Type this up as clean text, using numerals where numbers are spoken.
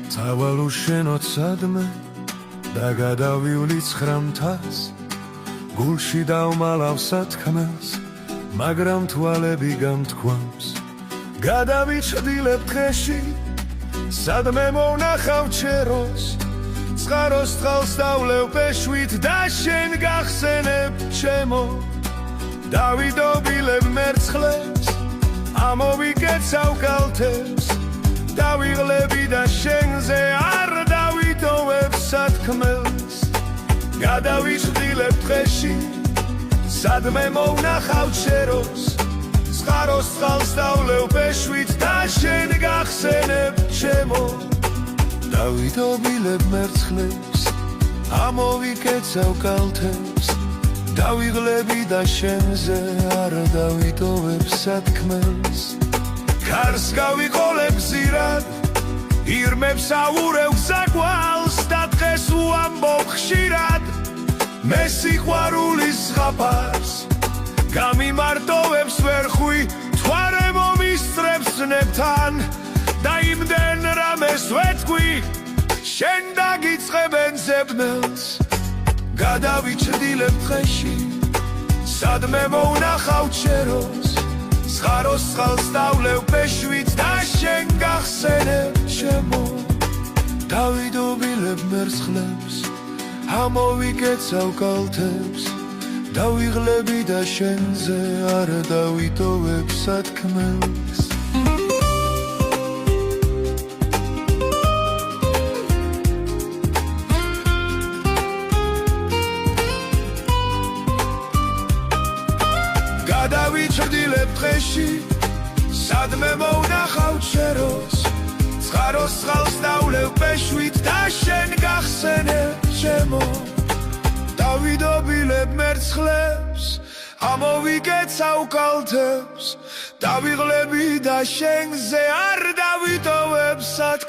წავალ უშენოდ სადმე და გადავივლი ცხრამთას, გულში დავმალავ სათქმელს, მაგრამ თვალები გამთქვამს. გადავიჩრდილებ დღეში, სადმე მოვნახავ ჩეროს, წყაროს წყალს დავლევ პეშვით და შენ გახსენებ ჩემო. დავიდობილებ მერცხლებს, ამოვიკეცავ კალთებს, დავიღლები და შენზე არ დავიტოვებ სათქმელს. გადავიჩრდილებ დღეში, სადმე მოვნახავ ჩეროს, წყაროს წყალს დავლევ პეშვით და შენ გახსენებ ჩემო. დავიდობილებ მერცხლებს, ამოვიკეცავ კალთებს, დავიღლები და შენზე არ დავიტოვებ სათქმელს. ქარს გავიყოლებ გზირად, ირმებს აურევ გზაგვალს და დღეს უამბობ ხშირად, მე სიყვარულის ზღაპარს. გამიმარტოვებს ვერხვი, მთვარე მომისწრებს ნებთან და იმდენ რამეს ვეთქვი, შენ დაგიწყებენ ზებნელს. გადავიჩრდილებ დღეში, სადმე მოვნახავ ჩეროს, წყაროს წყალს დავლევ პეშვით და შენ გახსენებ ჩემო. დავიდობილებ მერცხლებს, ამოვიკეცავ კალთებს, დავიღლები და შენზე არ დავიტოვებ სათქმელს. გადავიჩრდილებ დღეში, სადმე მოვნახავ ჩეროს, წყაროს წყალს დავლევ პეშვით და შენ გახსენებ ჩემო. დავიდობილებ მერცხლებს, ამოვიკეცავ კალთებს, დავიღლები და შენზე არ დავიტოვებ სათქმელს.